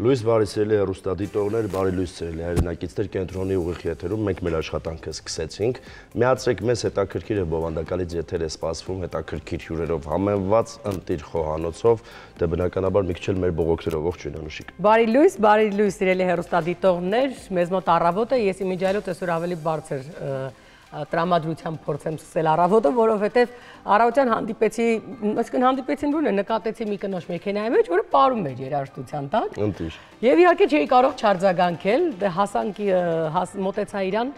Լույս բարի սիրելի հեռուստադիտողներ, բարի լույս սիրելի հայրենակիցներ, կենտրոնի ուղիղ եթերում մենք մեր աշխատանքը սկսեցինք։ Միացրեք մեզ հետաքրքիր եւ բովանդակալից եթեր է սպասվում հետաքրքիր հյուրերով համեմված ընտիր խոհանոցով, դե բնականաբար մի քիչ էլ մեր բողոքներով ողջույն Անուշիկ։ Բարի լույս սիրելի հեռուստադիտողներ, մեզ մոտ առավոտ է, ես իմիջիայլոց այսօր ավելի բարձր տրամադրությամբ փորձեմ սկսել առավոտը, որովհետև առավոտյան հանդիպեցին որն է, նկատեցի մի կնոջ մեքենայի մեջ, որը պարում էր երաժշտության տակ։ Եվ իհարկե չէի կարող չարձագանքել, դե հասանք մոտեցա իրան,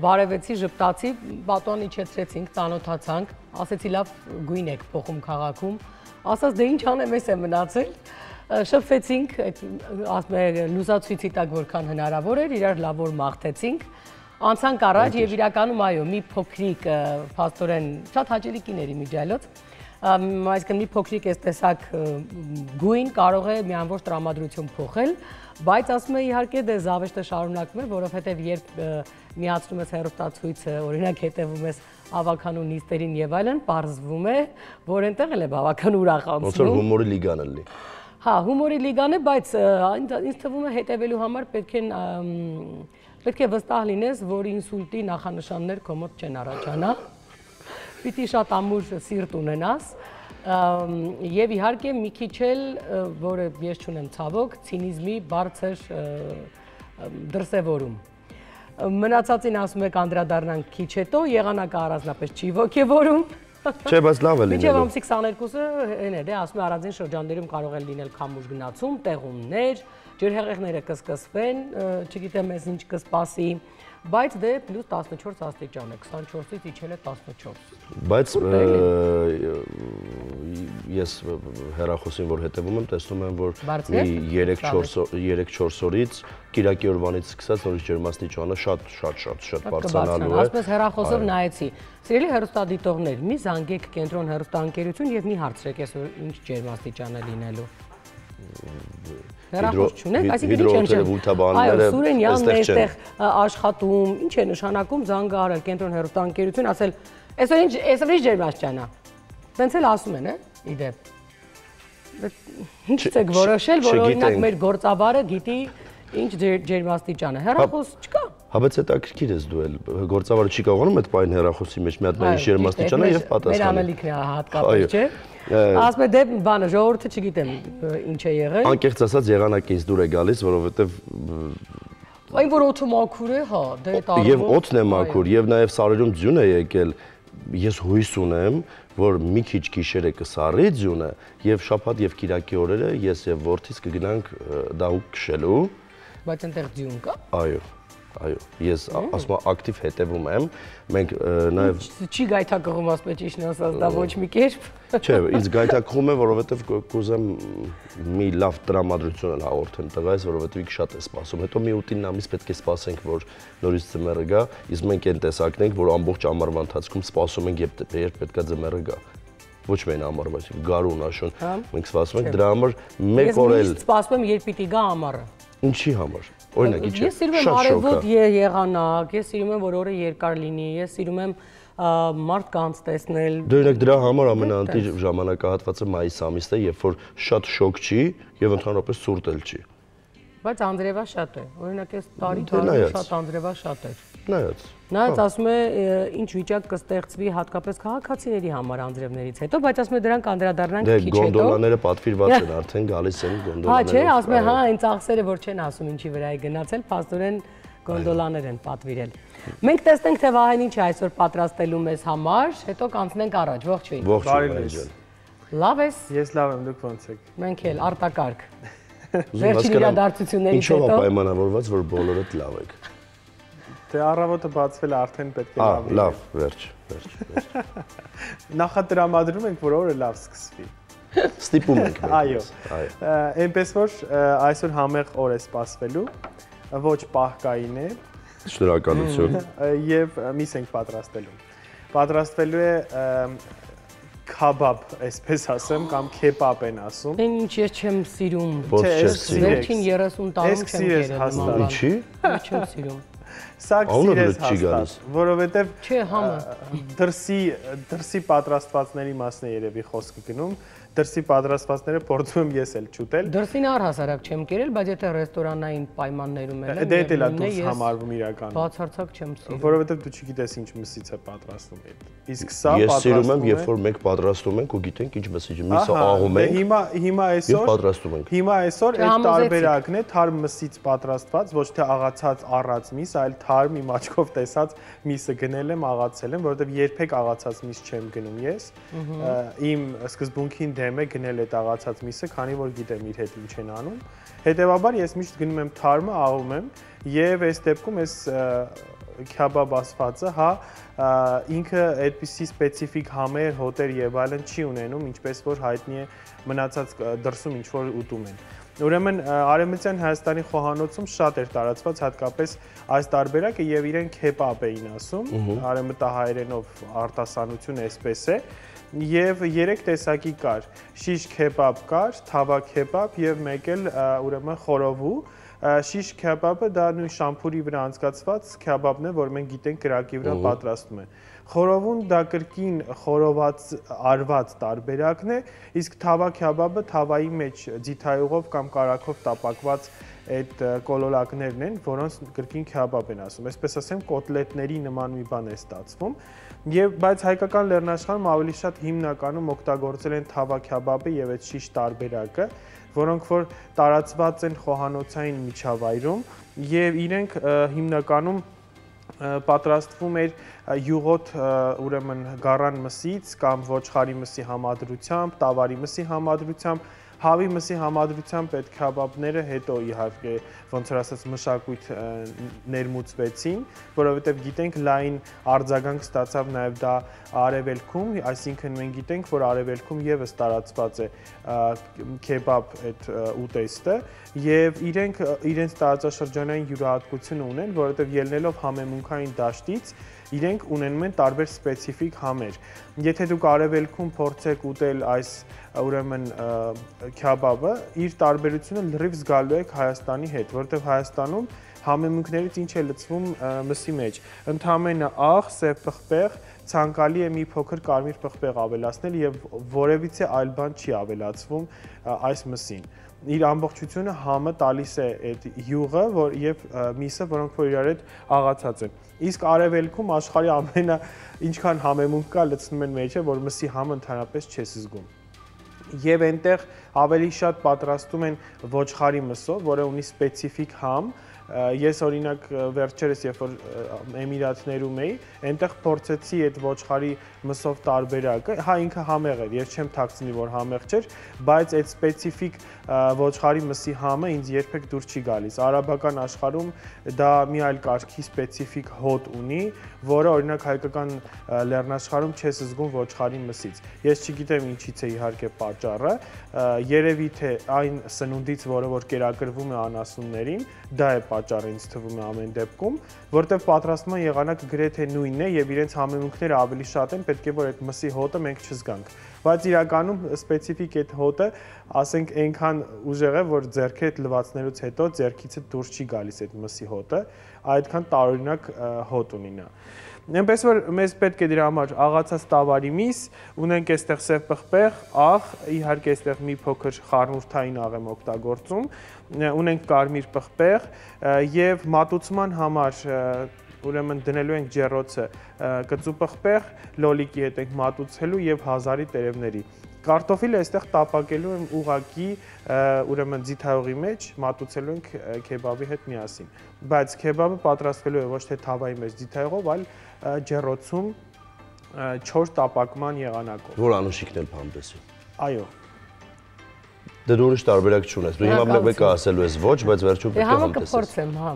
բարևեցի, ժպտացի, պատուան իջեցրեցինք, ծանոթացանք, ասեցի լավ գույն եք փոխում քաղաքում, ասաց դե ինչ անեմ, էս է մնացել, շփվեցինք, ասում է լուսացույցի տակ որքան հնարավոր էր, իրար լավ որ մաղթեցինք, անցանք առաջ եւ իրականում այո, մի փոքրիկ փաստորեն շատ հաճելի կիներ իմիջիայլոց, այսինքն մի փոքրիկ այս տեսակ գույն կարող է մի ամբողջ տրամադրություն փոխել, բայց ասում է իհարկե դե զավեշտը շարունակվում է, որովհետեւ երբ միացնում ես հեռուստացույցը, օրինակ հետևում ես ավականու նիստերին եւ այլն, պարզվում է, որ այնտեղ էլ է բավական ուրախ անցնում։ Ոնց որ հումորի լիգան է լինի։ Հա, հումորի լիգան է, բայց ինձ թվում է հետևելու համար պետք է վստահ լինես, որ ինսուլտի նախանշաններ քո մոտ չեն առաջանա, պիտի շատ ամուր սիրտ ունենաս եւ իհարկե մի քիչ էլ, որը ես չունեմ ցավոք, ցինիզմի բարձր դրսևորում։ Մնացածին ասում եք անդրադառնանք քիչ հետո, եղանակը առանձնապես չի ոգևորում։ Չէ, բայց լավ է լինելու։ Մինչև ամսի 22-ը այն է, դե ասում է առանձին շրջաններում կարող է լինել քամուշ գնացում, տեղումներ, ջրհեղեղները կսկսվեն, չգիտեմ ես ինչ կսպասի, բայց դե պլյուս 14 աստիճան է, 24-ից իջել է 14։ Բայց ես հեռախոսին որ հետևում եմ, տեսնում եմ, որ մի 3-4 օրից կիրակի օրվանից սկսած նորից ջերմաստիճանը շատ բարձրանալու է։ Ասես հեռախոսով նայեցի։ Սիրելի հեռուստադիտողներ, մի զանգեք կենտրոն հեռուստաընկերություն եւ մի հարցրեք այսօր ինչ ջերմաստիճան է լինելու։ Հեռախոս չունեք, այսինքն ինչ են այո, Սուրենյանն է այստեղ աշխատում, ինչ է նշանակում զանգը արել կենտրոն հեռուստաընկերություն, ասել այսօր ինչ ջերմաստիճան է։ Տենց էլ ասում են, իդեպ։ Ինչ եք որոշել, որ օրինակ մեր գործավարը գիտի ինչ ջերմաստիճան է, հեռախոս չկա։ Հա բայց հետաքրքիր ես դու էլ գործավարը չի կարողանում այդ պայն հեռախոսի մեջ մի հատ բան ինչ ջերմաստիճան է եւ պատասխանը։ Մեր ամելիքն է հատկապես, չէ։ Ասում է դե բանը ժողովուրդը չգիտեմ ինչ է եղել։ Անկեղծ ասած եղանակից դուր է գալիս, որովհետեւ այն որ օդը մաքուր է, հա, դե տարվում։ Եվ օդն է մաքուր, եւ նաեւ սարերում ձյուն է եկել։ Ես հույս ունեմ, որ մի քիչ գիշերը կսառի ձյունը եւ շաբաթ եւ կիրակի օրերը ես եւ որդիս կգնանք դահուկ քշելու։ Բայց այնտեղ ձյուն կա։ Այո, ես ասում եմ ակտիվ հետևում եմ, մենք նաև չի գայթակղում ասում եմ ճիշտն ասած, դա ոչ մի կերպ։ Չէ, ինձ գայթակղում է, որովհետև կուզեմ մի լավ տրամադրություն հաղորդեմ տղայիս, որովհետև շատ է սպասում։ Հետո մի 8-9 ամիս պետք է սպասենք, որ նորից ձմեռը գա, իսկ մենք այն տեսակն ենք, որ ամբողջ ամառվա ընթացքում սպասում ենք, երբ պետքա ձմեռը գա։ Ոչ միայն ամառվա, գարուն, աշուն, մենք սպասում ենք դրա համար մեկ օր էլ։ Ես սպասում եմ, երբ պիտի գա ամառը։ Ինչի համար։ Օրինակ, իջը։ Ես սիրում եմ արևոտ եղանակ, ես սիրում եմ, որ օրը երկար լինի, ես սիրում եմ մարդկանց տեսնել։ Դե օրինակ դրա համար ամենաանտիր ժամանակահատվածը մայիս ամիսն է, երբ որ շատ շոգ չի եւ ընդհանրապես ցուրտ էլ չի։ Բայց անձրևա շատ է։ Օրինակ այս տարի շատ անձրևա շատ էր։ Նայած ասում է ինչ վիճակ կստեղծվի հատկապես քաղաքացիների համար անձրևներից հետո, բայց ասում է դրանք անդրադառնանք քիչ հետո։ Դե գոնդոլաները պատվիրված են, արդեն գալիս են գոնդոլաները։ Հա, չէ, ասում է, հա, այն ծախսերը որ չեն ասում ինչի վրա է գնացել, փաստորեն գոնդոլաներ են պատվիրել։ Մենք տեսնենք թե Վահեն ինչ է այսօր պատրաստելու մեզ համար, հետո կանցնենք առաջ, ողջույն։ Ողջույն։ Լավ ես։ Ես լավ եմ, դուք ո՞նց եք։ Մենք էլ արտակարգ։ Վերջին իրադարձություններից հետո։ Ինչով է պայմանավորված, որ բոլորդ լավ եք։ Դե առավոտը բացվել արդեն պետք է լավ լինի։ Լավ, վերջ։ Նախատրամադրում ենք, որ օրը լավ սկսվի։ Ստիպում ենք մենք։ Այո։ Այնպես որ այսօր համեղ օր է սպասվելու, ոչ պահկային է։ Շնորհակալություն։ Եվ միս ենք պատրաստելու։ Պատրաստվելու է քաբաբ, այսպես ասեմ, կամ քեբաբ են ասում։ Ինչ ես չեմ սիրում։ Ոչ չես սիրում։ Վերջին 30 տարում չեմ կերել նման։ Ինչի։ Չեմ սիրում։ Սա կսիրես հաստատ, որովհետև Չէ, համը դրսի պատրաստվածների մասն է երևի խոսքը գնում, դրսի պատրաստվածները փորձում եմ ես էլ չուտել։ Դրսին առհասարակ չեմ կերել, բայց եթե ռեստորանային պայմաններում եմ, դե էլ է դուրս համարվում իրականում։ Բացարձակ չեմ սիրում։ Որովհետև դու չգիտես ինչ մսից է պատրաստում այդ։ Իսկ սա Ես սիրում եմ, պատրաստում է։ երբ որ մենք պատրաստում ենք ու գիտենք ինչ մսի, միսը աղում ենք։ Հիմա այսօր պատրաստում ենք։ Հիմա այսօր այդ տարբերակն է թարմ մսից պատրաստված, ոչ թե աղացած առած միս, այլ թարմ իմ աչքով տեսած միսը գնել եմ, աղացել եմ, որովհետև երբեք աղացած միս չեմ գնում ես։ Իմ սկզբունքին դեմ է գնել այդ աղացած միսը, քանի որ գիտեմ իր հետ ինչ են անում։ Հետևաբար ես միշտ գնում եմ թարմը, աղում եմ եւ այս դեպքում այս քյաբաբ ասվածը, հա, ինքը այդպիսի սպეციფიկ համեր, հոտեր եւ այլն չի ունենում, ինչպես որ հայտնի է մնացած դրսում ինչ որ ուտում են։ Ուրեմն Արևմտյան Հայաստանի խոհանոցում շատ էր տարածված հատկապես այս տարբերակը եւ իրեն քեբաբ էին ասում, արևմտահայերենով արտասանություն էսպես է, եւ 3 տեսակի կար. շիշ քեբաբ կար, թավա քեբաբ եւ մեկ էլ ուրեմն խորովու։ Շիշ քեբաբը դա նույն շամփուրի վրա անցկացված քեբաբն է, որ մենք գիտենք կրակի վրա պատրաստում են։ Խորովուն դա կրկին խորոված արված տարբերակն է, իսկ թավա քեբաբը թավայի մեջ ձիթայուղով կամ կարագով տապակված այդ կոլոլակներն են, որոնց կրկին քեբաբ են ասում։ Այսպես ասեմ, կոտլետների նման մի բան է ստացվում։ Բայց հայկական լեռնաշխարհում ավելի շատ հիմնականում օգտագործել են թավա քեբաբը եւ այդ շիշ տարբերակը, որոնք որ տարածված են խոհանոցային միջավայրում եւ իրենք հիմնականում պատրաստվում էր յուղոտ ուրեմն գառան մսից կամ ոչխարի մսի համադրությամբ, տավարի մսի համադրությամբ, հավի մսի համադրությամբ այդ քեբաբները հետո իհարկե ոնց որ ասած մշակույթ ներմուծվեցին, որովհետև գիտենք լայն արձագանք ստացավ նաև դա արևելքում, այսինքն մենք գիտենք, որ արևելքում եւս տարածված է քեբաբ այդ ուտեստը եւ իրենց տարածաշրջանային յուրահատկությունը ունեն, որովհետև ելնելով համեմունքային դաշտից իրենք ունենում են տարբեր սպეციფიկ համեր։ Եթե դուք արևելքում փորձեք ուտել այս ուրեմն քեբաբը, իր տարբերությունը լրիվ զգալու եք Հայաստանի հետ, որովհետև Հայաստանում համեմունքներից ինչ է լցվում մսի մեջ։ Ընդամենը աղ, սև պղպեղ, ցանկալի է մի փոքր կարմիր պղպեղ ավելացնել եւ որևիցե այլ բան չի ավելացվում այս մսին։ Իր ամբողջությունը համը տալիս է այդ յուղը եւ միսը, որոնք որ իրար հետ աղացած են։ Իսկ արևելքում աշխարհի ամենա ինչքան համեմունք կա լցնում են մեջը, որ մսի համը ընդհանրապես չես զգում։ Եվ այնտեղ ավելի շատ պատրաստում են ոչխարի մսով, որը ունի սպეციფიկ համ։ Ես օրինակ վերջերս երբ որ Էմիրատներում էի, այնտեղ փորձեցի այդ ոչխարի մսով տարբերակը, հա ինքը համեղ էր, ես չեմ թաքցնի որ համեղ չէր, բայց այդ սպეციფიկ ոչխարի մսի համը ինձ երբեք դուր չի գալիս։ Արաբական աշխարհում դա մի այլ կարգի սպеციფიկ հոտ ունի, որը օրինակ հայկական լեռնաշխարհում չես զգում ոչխարի մսից։ Ես չգիտեմ ինչից է իհարկե պատճառը, երևի թե այն սնունդից, որը որ կերակրվում է անասուններին, դա է պատճառը ինձ թվում է ամեն դեպքում, որտեղ պատրաստման եղանակը գրեթե նույնն է եւ իրենց համեմունքները ավելի շատ են, պետք է որ այդ մսի հոտը մենք չզգանք։ Բայց իրականում սպეციფიկ այդ հոտը, ասենք, այնքան ուժեղ է, որ ձեռքի հետ լվացնելուց հետո ձեռքիցը դուրս չի գալիս այդ մսի հոտը, այդքան տարօրինակ հոտ ունի նա։ Այնպես որ մեզ պետք է դրա համար աղացած տավարի միս, ունենք այստեղ սև պղպեղ, աղ, իհարկե այստեղ մի փոքր խառնուրդային աղ եմ օգտագործում, ունենք կարմիր պղպեղ եւ մատուցման համար ուրեմն դնելու ենք ջեռոցը կծու պղպեղ, լոլիկի հետ ենք մատուցելու եւ հազարի տերևների։ Կարտոֆիլը այստեղ տապակելու եմ ուղակի ուրեմն ձիթայուղի մեջ, մատուցելու ենք քեբաբի հետ միասին։ Բայց քեբաբը պատրաստվելու է ոչ թե թավայի մեջ ձիթայուղով, այլ ջեռոցում 4 տապակման եղանակով։ Որ անուշիկն էլ փամպեսի։ Այո։ Դե դու ուրիշ տարբերակ չունես։ Դու հիմա մեկը ասելու ես ոչ, բայց վերջում պետք է համեսես։ Դե համը կփորձեմ, հա։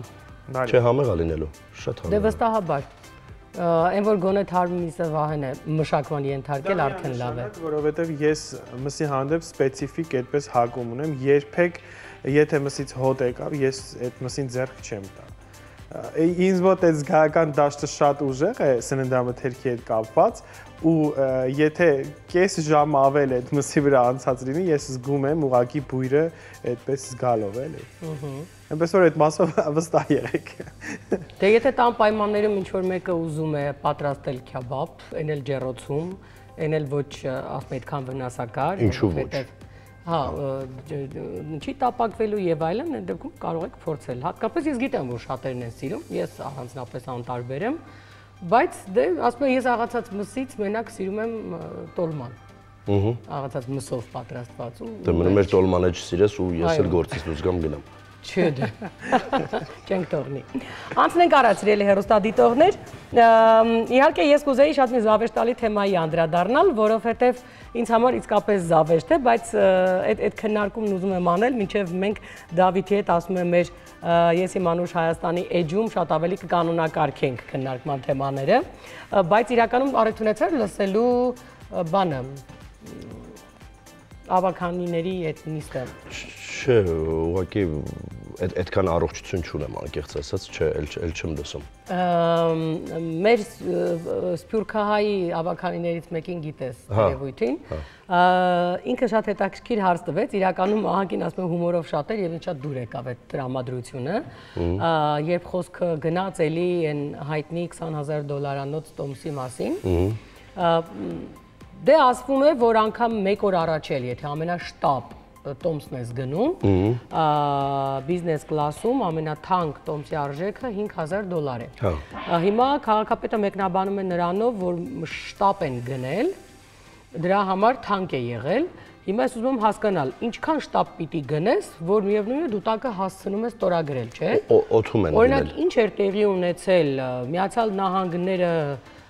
Չէ, համեղ է լինելու։ Շատ համեղ։ Դե վստահաբար։ Այն որ գոնե թարմ միսը վահեն է մշակման ենթարկել արդեն լավ է։ Որովհետև ես մսի հանդեպ սպეციფიկ այդպես հակում ունեմ, երբեք եթե մսից հոտ եկավ, ես այդ մսին ձեռք չեմ տա։ Ինձ մոտ է զգայական դաշտը շատ ուժեղ է սննդամթերքի հետ կապված ու եթե կես ժամ ավել այդ մսի վրա անցած լինի, ես զգում եմ ուղղակի բույրը այդպես զգալով էլի։ Այնպես որ այդ մասով վստահ եղեք։ Դե եթե տան պայմաններում ինչ որ մեկը ուզում է պատրաստել քյաբաբ, այն էլ ջեռոցում, այն էլ ոչ այդքան վնասակար, ինչու ոչ։ Հա, չի տապակվելու եւ այլն, այդ դեպքում կարող եք փորձել։ Հատկապես ես գիտեմ, որ շատերն են սիրում, ես առանձնապես անտարբեր եմ, բայց դե ասում եմ, ես աղացած մսից մենակ սիրում եմ տոլման։ Աղացած մսով պատրաստված ու դե մնում էր տոլմանը չսիրես ու ես էլ գործից դուրս գամ գնամ։ Չէ դե։ Չենք թողնի։ Անցնենք առաջ, սիրելի հեռուստադիտողներ։ Իհարկե ես կուզեի շատ մի զավեշտալի թեմայի անդրադառնալ, որովհետև ինձ համար իսկապես զավեշտ է, բայց այդ քննարկումն ուզում եմ անել, մինչև մենք Դավիթի հետ ասում եմ մեր Ես իմ անուշ Հայաստանի էջում շատ ավելի կկանոնակարգենք քննարկման թեմաները, բայց իրականում առիթ ունեցել լսելու բանը ավականիների այդ նիստը։ Չէ, ուղղակի այդքան առողջություն չունեմ, անկեղծ ասած, չէ, էլ չեմ լսում։ Մեր սփյուռքահայի ավականիներից մեկին գիտես երևույթին, ինքը շատ հետաքրքիր հարց տվեց, իրականում ահագին ասում եմ հումորով շատ էր եւ ինձ շատ դուր եկավ այդ տրամադրությունը, երբ խոսքը գնաց էլի այն հայտնի $20,000 տոմսի մասին, դե ասվում է, որ անգամ մեկ օր առաջ էլ, եթե ամենաշտապ տոմսն ես գնում, բիզնես կլասում ամենաթանկ տոմսի արժեքը $5,000 է։ Հիմա քաղաքապետը մեկնաբանում է նրանով, որ շտապ են գնել, դրա համար թանկ է եղել։ Հիմա ես ուզում եմ հասկանալ, ինչքան շտապ պիտի գնես, որ միևնույն է դու տակը հասցնում ես ստորագրել, չէ՞։ Օդում են գնել։ Օրինակ, ինչ էր տեղի ունեցել Միացյալ Նահանգները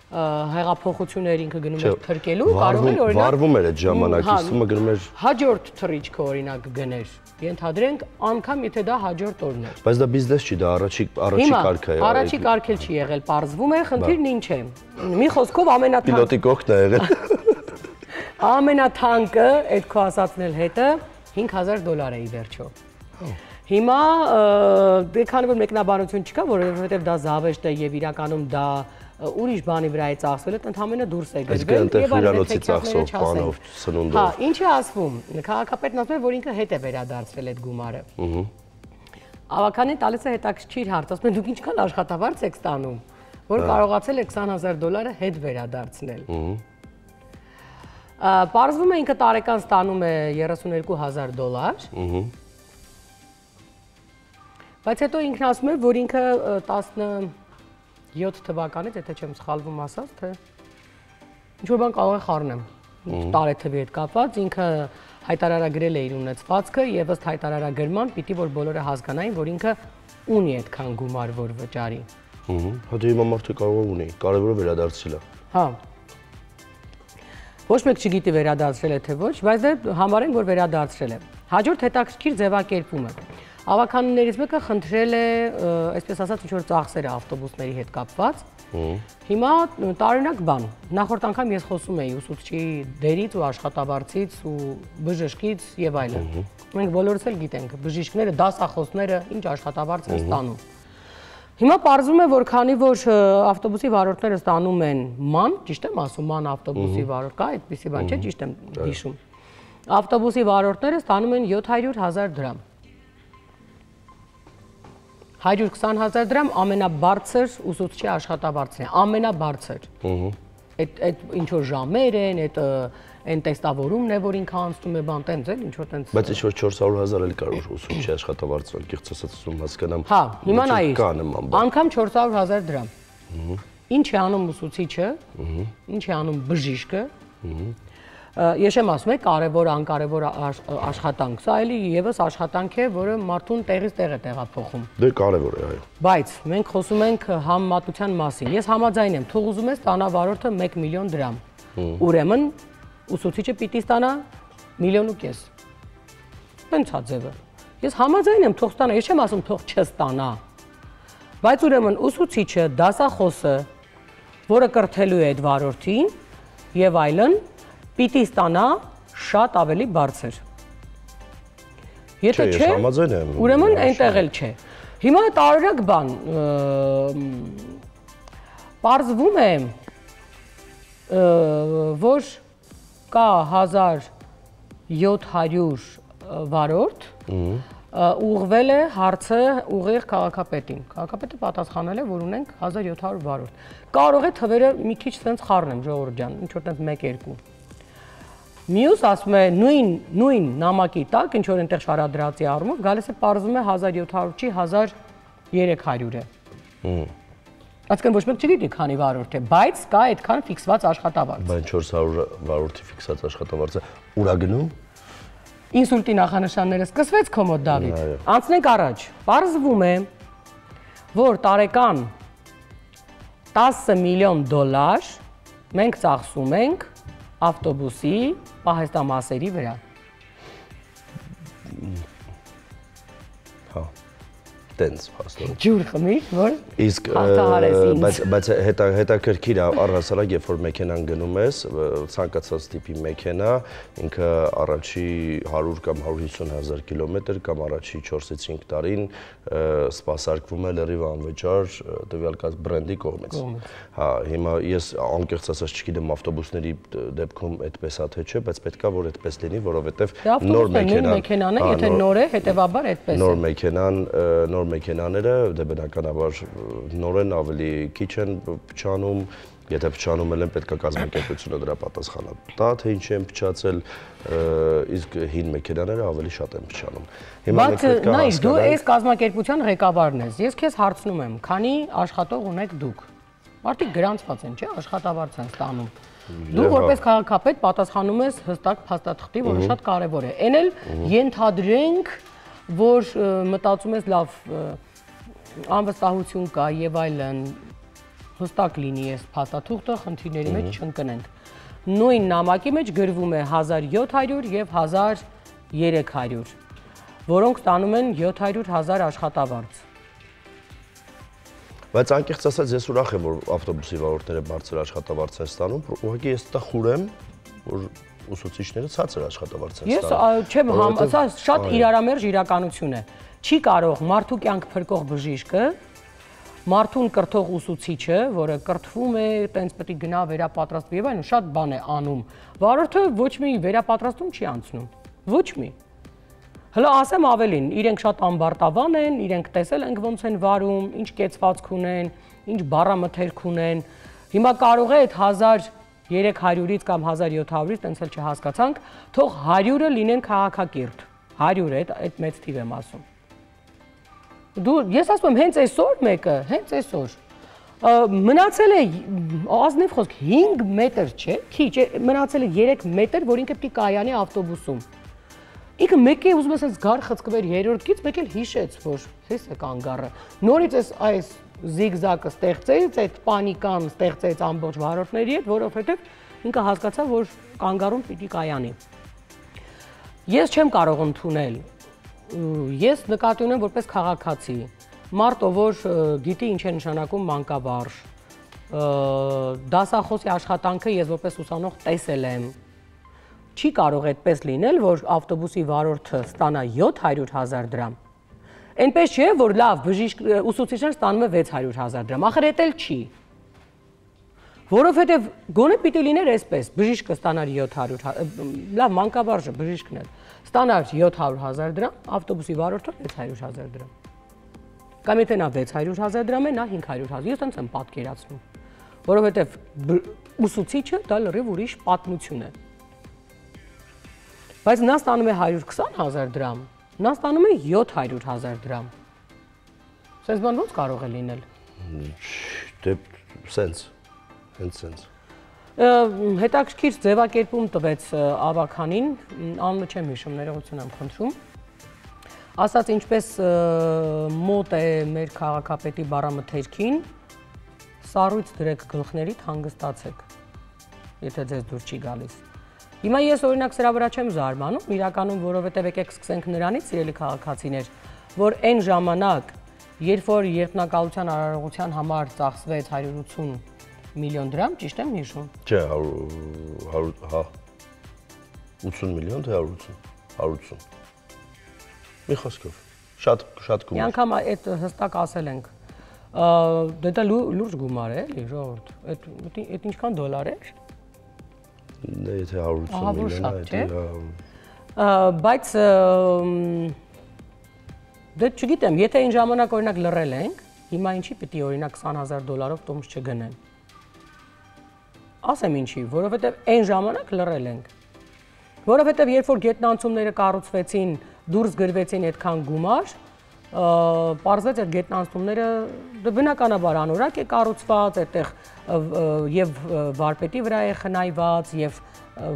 հեղափոխություններ ինքը գնում էր թրկելու, կարող էր օրինակ վարվում էր այդ ժամանակից, ումը գնում էր հաջորդ թռիչքը օրինակ գներ։ Ենթադրենք անգամ եթե դա հաջորդ օրն էր։ Բայց դա բիզնես չի, դա առաջի կարգ է։ Առաջի կարգել չի եղել, պարզվում է, խնդիրն ինչ է։ Մի խոսքով ամենաթանկը պիլոտի կողքն է եղել։ Ամենաթանկը, այդ քո ասածն էլ հետը $5,000 է ի վերջո։ Հիմա դե քանի որ մեկնաբանություն չկա, որովհետև դա զավեշտ է եւ իրականում դա ուրիշ բանի վրա է ծախսվել, այդ ընդհանրապես դուրս է գրվել եւ հյուրանոցի ծախսով բանով սնունդով։ Հա, ինչ է ասվում։ Քաղաքապետն ասում է, որ ինքը հետ է վերադարձրել այդ գումարը։ Ավականին տալիս է հետաքրքիր հարց, ասում է դուք ինչքան աշխատավարձ եք ստանում, որ կարողացել եք $20,000 հետ վերադարձնել։ Պարզվում է ինքը տարեկան ստանում է $32,000։ Բայց հետո ինքն ասում է, որ ինքը 17 թվականից, եթե չեմ սխալվում ասած, թե ինչ-որ բան կարող է խառնեմ տարեթվի հետ կապված, ինքը հայտարարագրել է իր ունեցվածքը եւ ըստ հայտարարագրման պիտի որ բոլորը հասկանային, որ ինքը ունի այդքան գումար, որ վճարի։ Հա դե հիմա մարդը կարող է ունի, կարևորը վերադարձել է։ Հա։ Ոչ մեկ չգիտի վերադարձրել է թե ոչ, բայց դե համարենք, որ վերադարձրել է։ Հաջորդ հետաքրքիր ձևակերպումը։ Ավականներից մեկը խնդրել է, այսպես ասած, ինչ-որ ծախսեր ավտոբուսների հետ կապված։ Հիմա տարօրինակ բան։ Նախորդ անգամ ես խոսում էի ուսուցչի դերից ու աշխատավարձից ու բժշկից եւ այլն։ Մենք բոլորս էլ գիտենք, բժիշկները, դասախոսները ինչ աշխատավարձ են ստանում։ Հիմա պարզվում է, որ քանի որ ավտոբուսի վարորդները ստանում են ման, ճիշտ եմ ասում, ման ավտոբուսի վարորդ կա, այդպիսի բան չէ, ճիշտ եմ հիշում։ Ավտոբուսի վարորդները ստանում են $700,000։ 120,000 դրամ ամենաբարձր ուսուցչի աշխատավարձն է, ամենաբարձր։ Այդ ինչ որ ժամեր են, այն տեստավորումն է, որ ինքը անցնում է բան տենց էլ, ինչ որ տենց։ Բայց ինչ որ 400,000 էլ կարող ուսուցչի աշխատավարձը, կեղծ ասած ուսում հասկանամ։ Հա, հիմա նայիր։ Անգամ 400,000 դրամ։ Ինչ է անում ուսուցիչը, ինչ է անում բժիշկը։ Ես եմ ասում, կարևոր, անկարևոր աշխատանք, սա էլի եւս աշխատանք է, որը մարդուն տեղից տեղ է տեղափոխում։ Դե կարևոր է, այո։ Բայց մենք խոսում ենք համեմատության մասին։ Ես համաձայն եմ, թող ուզում ես ստանա վարորդը 1 միլիոն դրամ։ Ուրեմն ուսուցիչը պիտի ստանա 1,5 միլիոն։ Տենց է ձևը։ Ես համաձայն եմ, թող ստանա, ես չեմ ասում թող չստանա։ Բայց ուրեմն ուսուցիչը, դասախոսը, որը կրթելու է այդ վարորդին եւ այլն, պիտի ստանա շատ ավելի բարձր։ Եթե չէ, ուրեմն այնտեղ էլ չէ։ Հիմա տարօրինակ բան, պարզվում է, որ կա 1700 վարորդ, ուղղվել է հարցը ուղիղ քաղաքապետին։ Քաղաքապետը պատասխանել է, որ ունենք 1700 վարորդ։ Կարող է թվերը մի քիչ սենց խառնեմ, ժողովուրդ ջան, ինչ որ տենց 1-2։ Մյուս ասում է նույն նամակի տակ, ինչ որ այնտեղ շարադրածի առումով, գալիս է պարզվում է 1700 չի 1300 է։ Այսինքն ոչ մեկ չգիտի քանի վարորդ է, բայց կա այդքան ֆիքսված աշխատավարձ։ Բայց 400 վարորդի ֆիքսած աշխատավարձը ուր է գնում։ Ինսուլտի նախանշանները սկսվեց քո մոտ Դավիթ։ Անցնենք առաջ։ Պարզվում է, որ տարեկան 10 միլիոն դոլար մենք ծախսում ենք ավտոբուսի պահեստամասերի վրա։ Հա։ Տենց փաստորեն։ Ջուր խմիր, որ իսկ բայց հետաքրքիր է առհասարակ երբ որ մեքենան գնում ես, ցանկացած տիպի մեքենա, ինքը առաջի 100 կամ 150 հազար կիլոմետր կամ առաջի 4-ից 5 տարին սպասարկվում է լրիվ անվճար տվյալ բրենդի կողմից։ Հա, հիմա ես անկեղծ ասած չգիտեմ ավտոբուսների դեպքում այդպես է թե չէ, բայց պետք է որ այդպես լինի, որովհետև նոր մեքենան է, եթե նոր է, հետեւաբար այդպես է։ Նոր մեքենաները դե բնականաբար նորեն ավելի քիչ են փչանում, եթե փչանում են պետք է կազմակերպությունը դրա պատասխանը տա, թե ինչ են փչացել, իսկ հին մեքենաները ավելի շատ են փչանում։ Հիմա մենք պետք է հասկանանք, դու այս կազմակերպության ղեկավարն ես, ես քեզ հարցնում եմ, քանի աշխատող ունեք դուք։ Մարդիկ գրանցված են, չէ՞, աշխատավարձ են ստանում։ Դու որպես քաղաքապետ պատասխանում ես հստակ փաստաթղթի, որը շատ կարևոր է։ Էն էլ ենթադրենք, որ մտածում ես լավ անվստահություն կա եւ այլն հստակ լինի այս փաստաթուղթը, խնդիրների մեջ չընկնենք։ Նույն նամակի մեջ գրվում է 1700 եւ 1300, որոնք ստանում են 700,000 աշխատավարձ։ Բայց անկեղծ ասած ես ուրախ եմ, որ ավտոբուսի վարորդները բարձր աշխատավարձ են ստանում, ուղղակի ես դա խուրեմ, որ ուսուցիչները ցածր աշխատավարձ են ստանում։ Ես չեմ համաձայն, շատ իրարամերժ իրականություն է։ Չի կարող մարդու կյանք փրկող բժիշկը, մարդուն կրթող ուսուցիչը, որը կրթվում է, տենց պետք է գնա վերապատրաստվի եւ այլն, շատ բան է անում։ Վարորդը ոչ մի վերապատրաստում չի անցնում։ Ոչ մի։ Հələ ասեմ ավելին, իրենք շատ ամբարտավան են, իրենք տեսել ենք ոնց են վարում, ինչ կեցվածք ունեն, ինչ բառամթերք ունեն։ Հիմա կարող է այդ 1300-ից կամ 1700-ից, տենց էլ չհասկացանք, թող 100-ը լինեն քաղաքակիրթ։ 100 է, այդ մեծ թիվ եմ ասում։ Ես ասում եմ, հենց այսօր մեկը, հենց այսօր մնացել է ազնիվ խոսք 5 մետր, չէ՞, քիչ, մնացել է 3 մետր, որ ինքը պիտի կայանի ավտոբուսում։ Ինքը մեկ է ուզում ես գար խցկվեր երրորդից, մեկ էլ հիշեց, որ հես է կանգառը։ Նորից այս զիգզակը ստեղծեց, այդ պանիկան ստեղծեց ամբողջ վարորդների հետ, որովհետև ինքը հասկացավ, որ կանգառում պիտի կայանի։ Ես չեմ կարող ընդունել, ես նկատի ունեմ որպես քաղաքացի, մարդ, որ գիտի ինչ է նշանակում մանկավարժ, դասախոսի աշխատանքը ես որպես ուսանող տեսել եմ, չի կարող այդպես լինել, որ ավտոբուսի վարորդը ստանա 700,000 դրամ, այնպես չէ, որ լավ ուսուցիչներ ստանում է 600,000 դրամ, ախր էդ էլ չի, որովհետև գոնե պիտի լիներ այսպես, բժիշկը ստանար 700, լավ մանկավարժը բժիշկն էլ, ստանար 700,000 դրամ, ավտոբուսի վարորդը 600,000 դրամ, կամ եթե նա 600,000 դրամ է, նա 500,000, ես տենց եմ պատկերացնում, որովհետև ուսուցիչը դա լրիվ ուրիշ պատմություն է, բայց նա ստանում է 120,000 դրամ, նա ստանում է 700,000 դրամ, սենց բան ոնց կարող է լինել։ Դե սենց, հենց սենց։ Հետաքրքիր ձևակերպում տվեց ավականին, անունը չեմ հիշում, ներողություն եմ խնդրում, ասաց ինչպես մոտ է մեր քաղաքապետի բառամթերքին, սառույց դրեք գլխներիդ հանգստացեք, եթե ձեզ դուր չի գալիս։ Հիմա ես օրինակ սրա վրա չեմ զարմանում, իրականում որովհետև եկեք սկսենք նրանից, սիրելի քաղաքացիներ, որ այն ժամանակ, երբ որ երթնակալության արարողության համար ծախսվեց 180 միլիոն դրամ, ճիշտ եմ հիշում։ Չէ, 80 միլիոն թե 180, 180։ Մի խոսքով։ Շատ գումար։ Մի անգամ այդ հստակ ասել ենք։ Դա լուրջ գումար է, էլի, ժողովուրդ։ Այդ ինչքան դոլար էր։ Դե եթե 180 միլիոն է, բայց դե չգիտեմ, եթե այն ժամանակ օրինակ լռել ենք, հիմա ինչի պիտի օրինակ $20,000 տոմս չգնեն։ Ասեմ ինչի, որովհետև այն ժամանակ լռել ենք։ Որովհետև երբ որ գետնանցումները կառուցվեցին, դուրս գրվեցին այդքան գումար, պարզվեց այդ գետնանցումները բնականաբար անորակ է կառուցված, այդտեղ եւ վարպետի վրա է խնայված, եւ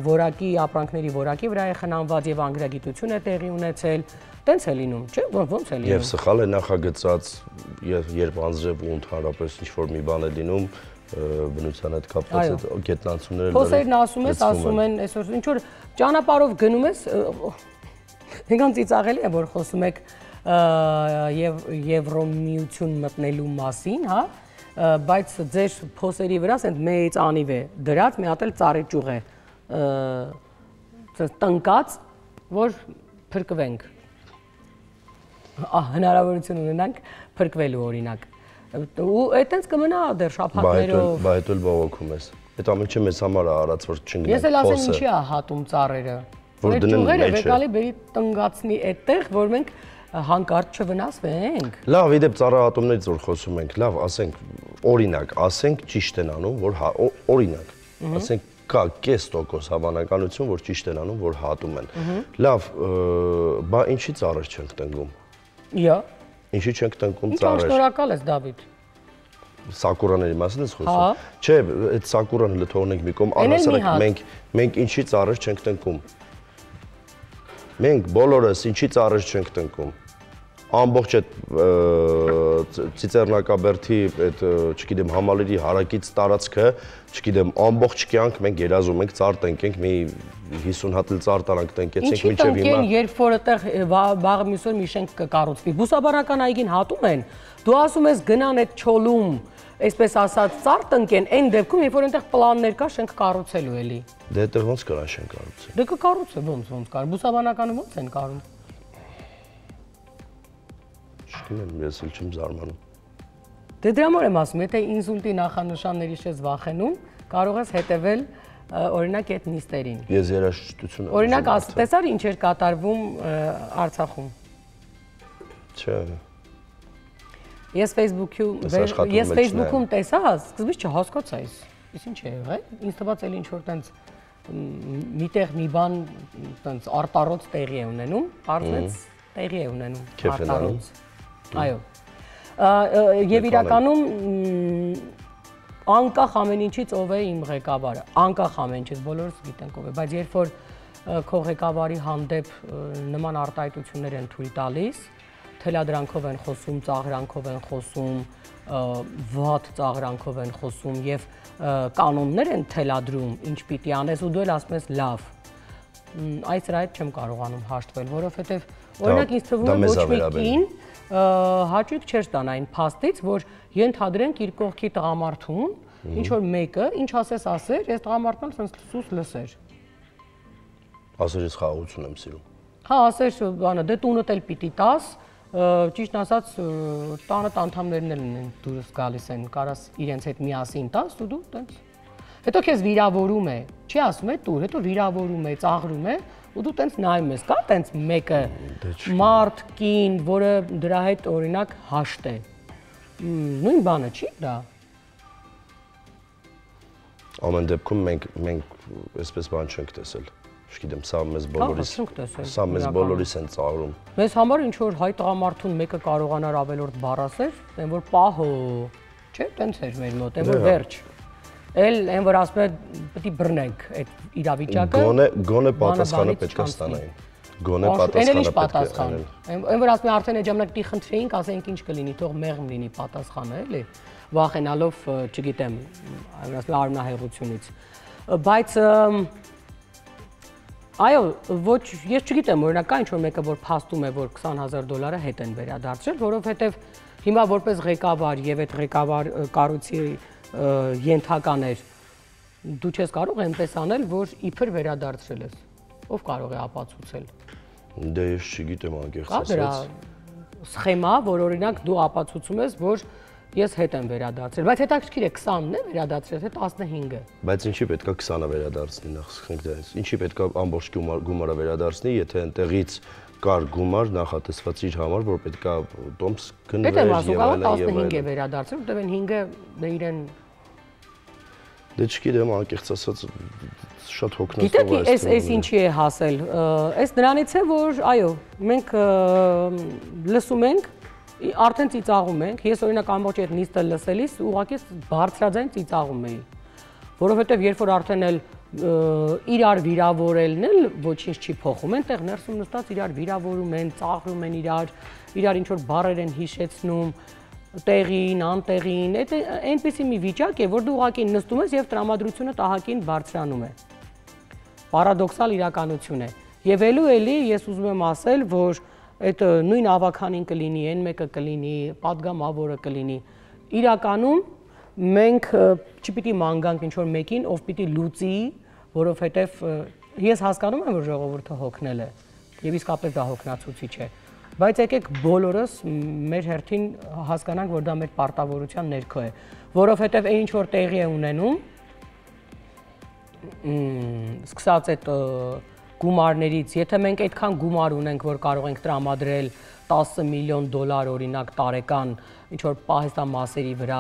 որակի ապրանքների որակի վրա է խնամված եւ անգրագիտություն է տեղի ունեցել, տենց է լինում, չէ՞, ոնց է լինում։ Եվ սխալ է նախագծած, երբ անձրև ու ընդհանրապես ինչ-որ մի բան է լինում, բնության հետ կապված այդ գետնանցումները Փոսերն ասում են, այսօր ինչ որ ճանապարհով գնում ես, ինքան ծիծաղելի է, որ խոսում եք Եվրոմիություն մտնելու մասին, հա, բայց ձեր փոսերի վրա ասենք մեծ անիվ է դրած, մի հատ էլ ծառի ճյուղ է տնկած, որ փրկվենք։ Հնարավորություն ունենանք փրկվելու օրինակ։ Ու այդտենց կմնա դեռ շաբաթներով։ Բա հետո բողոքում ես։ Այդ ամենը մեզ համար է արած, որ չընկնենք փոսը։ Ես էլ ասեմ ինչի է հատում ծառերը։ Որ դնեն ճյուղերը վեկալի բերի տնգացնի այդտեղ, որ մենք հանկարծ չվնասվենք։ Լավ, իդեպ ծառահատումներից որ խոսում ենք, լավ, ասենք օրինակ, ասենք ճիշտ են անում, որ օրինակ, ասենք կա կես տոկոս հավանականություն, որ ճիշտ են անում, որ հատում են։ Լավ, բա ինչի ծառեր չենք տնկում։ Իա։ Ինչի չենք տնկում Ինչ ծառեր։ շնորհակալ ես Դավիթ։ Սակուրաների մասին ես խոսում։ Չէ, այդ սակուրան հələ թողնենք մի կողմ, առհասարակ մենք ինչի ծառեր չենք տնկում։ Մենք բոլորս ինչի ծառեր չենք տնկում։ Ամբողջ այդ Ծիծեռնակաբերդի այդ, չգիտեմ, Համալիրի հարակից տարածքը, չգիտեմ, ամբողջ կյանք մենք երազում ենք ծառ տնկենք, մի 50 հատ ծառ տանանք տնկեցինք մինչև հիմա։ Ինչի տնկեն, երբ որ այդտեղ վաղը մյուս օր մի շենք կկառուցվի։ Բուսաբանական այգին հատում են։ Դու ասում ես գնան այդ չոլում, այսպես ասած, ծառ տնկեն, այն դեպքում, երբ որ այնտեղ պլաններ կա շենք կառուցելու էլի։ Դե այդտեղ ո՞նց կրան շենք կառուցել։ Դե կկառուցե, ոնց կար։ Բուսաբանականը ո՞նց են կարում։ Չգիտեմ, ես էլ չեմ զարմանում։ Դե դրա համար եմ ասում, եթե ինսուլտի նախանշանների ես վախենում, կարող ես հետևել օրինակ այդ նիստերին։ Ես երաժշտություն եմ։ Օրինակ, տեսար ինչ էր կատարվում Արցախում։ Չէ։ Ես Facebook-ում տեսա, սկզբից չհասկացա ես։ Իսկ ինչ է եղել։ Ինձ թվաց էլ ինչ որ տենց միտեղ մի բան տենց արտարոց տեղի է ունենում, բարձրից տեղի է ունենում արտարոց։ Այո։ Եվ իրականում անկախ ամեն ինչից ով է իմ ղեկավարը, անկախ ամեն ինչից բոլորս գիտենք ով է, բայց երբ որ քո ղեկավարի հանդեպ նման արտահայտություններ են թույլ տալիս, թելադրանքով են խոսում, ծաղրանքով են խոսում, վատ ծաղրանքով են խոսում եւ կանոններ են թելադրում, ինչ պիտի անես ու դու էլ ասում ես լավ։ Այս դրա հետ չեմ կարողանում հաշտվել, որովհետեւ օրինակ ինձ թվում է ոչ մի կին հաճույք չէր ստանա այն փաստից, որ ենթադրենք իր կողքի տղամարդուն, ինչ որ մեկը, ինչ ասես ասեր, այս տղամարդն ասես սուս լսեր։ Ասեր ես խաղաղություն եմ սիրում։ Հա, ասեր, բանը, դե տունդ էլ պիտի տաս, ճիշտ ասած, տանդ անդամներն էլ են դուրս գալիս են, կարաս իրենց հետ միասին տաս ու դու տենց։ Հետո քեզ վիրավորում է, չի ասում է տուր, հետո վիրավորում է, ծաղրում է, ու դու տենց նայում ես, կա տենց մեկը մարդ, կին, որը դրա հետ օրինակ հաշտ է։ Նույն բանը չի դա։ Ամեն դեպքում մենք այսպես բան չենք տեսել։ Չգիտեմ, սա մեզ բոլորիս են ծաղրում։ Մեզ համար ինչ որ հայ տղամարդուն մեկը կարողանար ավելորդ բառ ասել, այն որ պահո, չէ, տենց էր մեր մոտ, այն որ վերջ։ Էլ այն որ ասում է պետք է բռնենք այդ իրավիճակը։ Գոնե պատասխանը պետք է ստանային։ Գոնե պատասխանը պետք է։ Այն որ ասում է արդեն այդ ժամանակ պիտի խնդրեինք, ասենք ինչ կլինի, թող մեղմ լինի պատասխանը, էլի, վախենալով, չգիտեմ, ասում արմնահեղությունից։ Բայց այո, ոչ, ես չգիտեմ, օրինակ կա ինչ-որ մեկը, որ փաստում է, որ $20,000 հետ են վերադարձրել, որովհետև հիմա որպես ղեկավար եւ այդ ղեկավար կառույցի ենթականեր, դու չես կարող այնպես անել, որ իբր վերադարձրել ես։ Ով կարող է ապացուցել։ Դե ես չգիտեմ անկեղծ ասած։ սխեմա, որ օրինակ դու ապացուցում ես, որ ես հետ եմ վերադարձել, բայց հետաքրքիր է 20-ն է վերադարձել, թե 15-ը։ Բայց ինչի պետքա 20-ը վերադարձնի նախ սկսենք դրանից։ Ինչի պետքա ամբողջ գումարը վերադարձնի, եթե այնտեղից կար գումար նախատեսված իր համար, որ պետքա տոմս գնվեր եւ այլն։ 15 է վերադարձել, որտեղ այն 5-ը դե իրեն Դե չգիտեմ, անկեղծ ասած շատ հոգնածող է։ Գիտեք, այս ինչի է հասել։ Այս նրանից է, որ այո, մենք լսում ենք, արդեն ծիծաղում ենք։ Ես օրինակ ամբողջ այդ նիստը լսելիս ուղղակի բարձրաձայն ծիծաղում էի, որովհետև երբ որ արդեն էլ իրար վիրավորելն էլ ոչինչ չի փոխում, այնտեղ ներսում նստած իրար վիրավորում են, ծաղրում են իրար ինչ որ բառեր են հիշեցնում, տեղին, անտեղին, այդ այնպեսի մի վիճակ է, որ դու ուղղակի նստում ես եւ տրամադրությունը տահակին բարձրանում է։ Պարադոքսալ իրականություն է։ Եւ էլի ես ուզում եմ ասել, որ այդ նույն ավականին կլինի, այն մեկը կլինի, падգամավորը կլինի։ Իրականում մենք չպիտի ման գանք ինչ որ մեկին, ով պիտի լուծի, որովհետեւ ես հասկանում եմ, որ ժողովուրդը հոգնել է եւ իսկապես դա հոգնածուցիչ է։ Բայց եկեք բոլորս մեր հերթին հասկանանք, որ դա մեր պարտավորության ներքո է, որովհետև այն ինչ որ տեղի է ունենում, սկսած այդ գումարներից, եթե մենք այդքան գումար ունենք, որ կարող ենք տրամադրել 10 միլիոն դոլար օրինակ տարեկան ինչ որ պահեստամասերի վրա,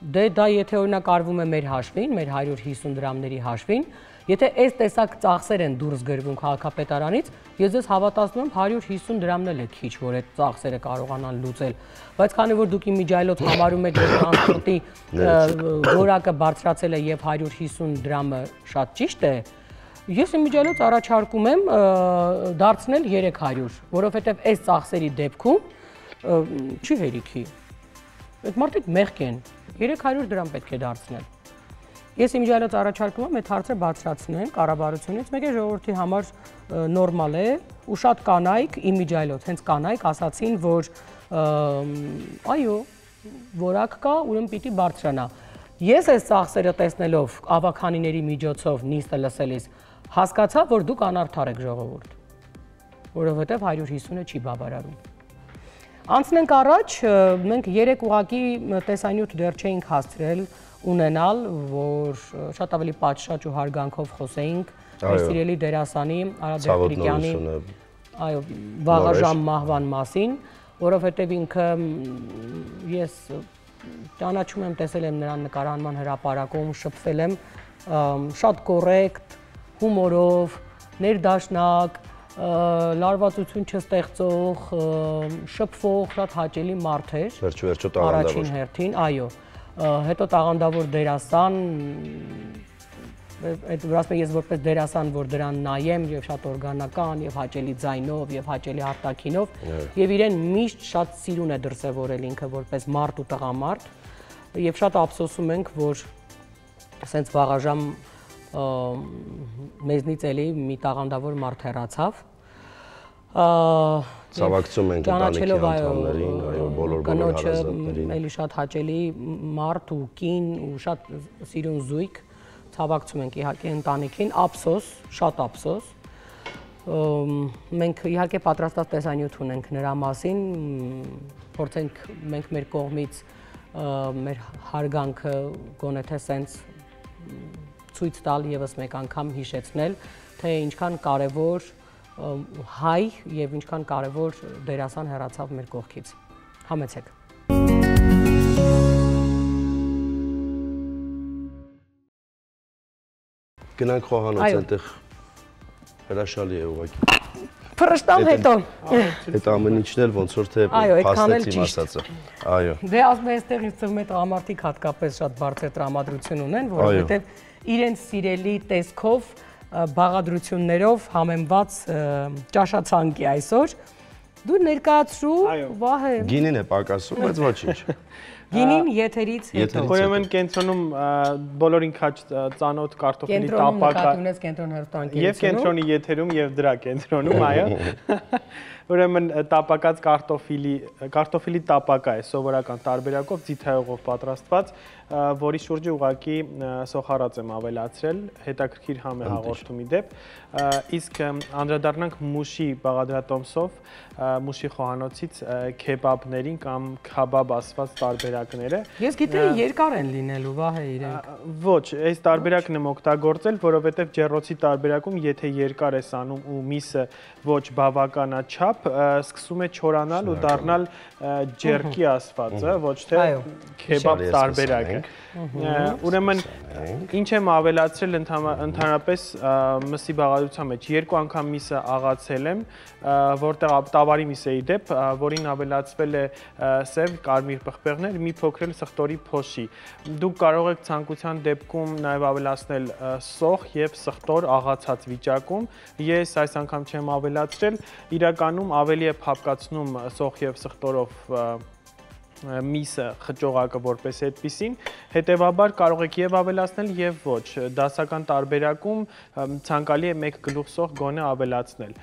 դե դա եթե օրինակ արվում է մեր հաշվին, մեր 150 դրամների հաշվին, եթե այս տեսակ ծախսեր են դուրս գրվում քաղաքապետարանից, ես ձեզ հավատացնում եմ 150 դրամն էլ է քիչ, որ այդ ծախսերը կարողանան լուծել, բայց քանի որ դուք իմիջիայլոց համարում եք, որ տրանսպորտի որակը բարձրացել է եւ 150 դրամը շատ ճիշտ է, ես իմիջիայլոց առաջարկում եմ դարձնել 300, որովհետեւ այս ծախսերի դեպքում չի հերիքի։ Այդ մարդիկ մեղք են, 300 դրամ պետք է դարձնել։ Ես իմիջիայլոց առաջարկում եմ այդ հարցը բարձրացնեմ կառավարությունից, մեկ է ժողովրդի համար նորմալ է, ու շատ կանայք իմիջիայլոց, հենց կանայք ասացին, որ այո, որակ կա, ուրեմն պիտի բարձրանա։ Ես այս ծախսերը տեսնելով ավականիների միջոցով նիստը լսելիս հասկացա, որ դուք անարդար եք ժողովուրդ, որովհետև 150-ը չի բավարարում։ Անցնենք առաջ, մենք 3 ուղղակի տեսանյութ դեռ չէինք հասցրել ունենալ, որ շատ ավելի պատշաճ ու հարգանքով խոսեինք մեր սիրելի դերասանի Արա Դերկրիկյանի վաղաժամ մահվան մասին, որովհետև ինքը ես ճանաչում եմ, տեսել եմ նրան նկարահանման հրապարակում, շփվել եմ, շատ կոռեկտ, հումորով, ներդաշնակ, լարվածություն չստեղծող, շփվող, շատ հաճելի մարդ էր։ Վերջո տաղանդավոր։ Առաջին հերթին, այո, հետո տաղանդավոր դերասան, այդ վրացում ես որպես դերասան, որ դրան նայեմ եւ շատ օրգանական եւ հաճելի ձայնով եւ հաճելի արտաքինով եւ իրեն միշտ շատ սիրուն է դրսեւորել ինքը որպես մարդ ու տղամարդ եւ շատ ափսոսում ենք, որ ասենց վաղաժամ մեզնից էլի մի տաղանդավոր մարդ հեռացավ։ Ցավակցում ենք ընտանիքի անդամներին, այո, բոլոր հարազատներին։ Էլի շատ հաճելի մարդ ու կին ու շատ սիրուն զույգ, ցավակցում ենք իհարկե ընտանիքին, ափսոս, շատ ափսոս։ Մենք իհարկե պատրաստած տեսանյութ ունենք նրա մասին, փորձենք մենք մեր կողմից մեր հարգանքը գոնե թե սենց ցույց տալ եւս մեկ անգամ հիշեցնել, թե ինչքան կարեւոր հայ եւ ինչքան կարեւոր դերասան հեռացավ մեր կողքից։ Համեցեք։ Գնանք խոհանոց, այնտեղ հրաշալի է ուղղակի։ Փրշտան հետո։ Այդ ամեն ինչն էլ ոնց որ թե փաստեց իմ ասածը։ Այո։ Դե ասում եմ, այստեղ ինձ թվում է տղամարդիկ հատկապես շատ բարձր տրամադրություն ունեն, որովհետեւ իրենց սիրելի տեսքով բաղադրություններով համեմված ճաշացանկ է այսօր։ Դու ներկայացրու, վահե։ Գինին է պակասում, բայց ոչինչ։ Գինին եթերից հետո։ Ուրեմն կենտրոնում բոլորին քաչ ծանոթ կարտոֆիլի տապակը եւ կենտրոնի եթերում եւ դրա կենտրոնում, այո։ Ուրեմն տապակած կարտոֆիլի տապակա է սովորական տարբերակով ձիթայողով պատրաստված, որի շուրջը ուղղակի սոխարած եմ ավելացրել, հետաքրքիր համ է հաղորդումի դեպ, իսկ անդրադառնանք մուշի բաղադրատոմսով, մուշի խոհանոցից քեբաբներին կամ քաբաբ ասված տարբերակները։ Ես գիտեի երկար են լինելու, վահե իրենք։ Ոչ, այս տարբերակն եմ օգտագործել, որովհետև ջեռոցի տարբերակում, եթե երկար ես անում ու միսը ոչ բավականաչափ, սկսում է չորանալ ու դառնալ ջերկի ասվածը, ոչ թե քեբաբ տարբերակը։ Ուրեմն ինչ եմ ավելացրել ընդհանրապես մսի բաղադրության մեջ, 2 անգամ միսը աղացել եմ, որտեղ տավարի միս էի դեպ, որին ավելացվել է սև կարմիր պղպեղներ, մի փոքր էլ սխտորի փոշի։ Դուք կարող եք ցանկության դեպքում նաև ավելացնել սոխ եւ սխտոր աղացած վիճակում։ Ես այս անգամ չեմ ավելացրել, իրականում ավելի է փափկացնում սոխ եւ սխտորով միսը խճողակը որպես այդպիսին, հետևաբար կարող եք եւ ավելացնել եւ ոչ, դասական տարբերակում ցանկալի է 1 գլուխ սոխ գոնե ավելացնել։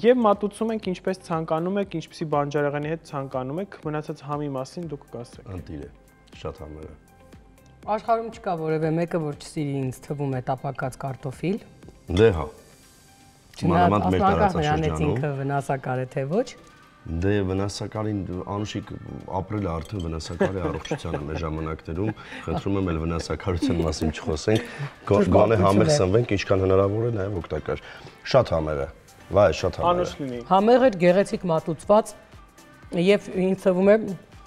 Եվ մատուցում ենք ինչպես ցանկանում եք, ինչպիսի բանջարեղենի հետ ցանկանում եք, մնացած համի մասին դուք կասեք։ Ընտիր է, շատ համեղ է։ Աշխարհում չկա որևէ մեկը, որ չսիրի, ինձ թվում է տապակած կարտոֆիլ։ Դե հա։ Մանավանդ մեր տարածաշրջանում ինքը վնասակար է թե ոչ։ Դե վնասակարին Անուշիկ ապրել է արդեն վնասակարի առողջությանը մեր ժամանակներում, խնդրում եմ էլ վնասակարության մասին չխոսենք, գոնե համեղ սնվենք, ինչքան հնարավոր է նաև օգտակար։ Շատ համեղ է, վայ, շատ համեղ է։ Համեղ է, գեղեցիկ մատուցված եւ ինձ թվում է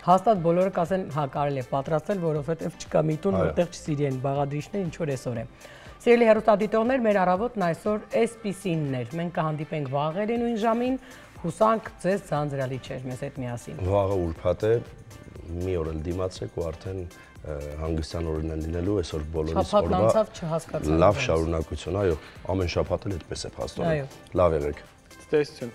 հաստատ բոլորը կասեն, հա կարելի է պատրաստել, որովհետեւ չկա միտուն, որտեղ չսիրեն բաղադրիչներ, ինչ որ այսօր է։ Սիրելի հեռուստադիտողներ, մեր առավոտն այսօր այսպիսինն էր։ Մենք կհանդիպենք վաղերի նույն ժամին, հուսանք ձեզ ձանձրալի չէր մեզ հետ միասին։ Վաղը ուրբաթ է, մի օր էլ դիմացեք ու արդեն հանգստյան օրն են լինելու, այսօր բոլորիս օրվա լավ շարունակություն, այո, ամեն շաբաթ էլ այդպես է փաստորեն։ Լավ եղեք։ Ցտեսություն։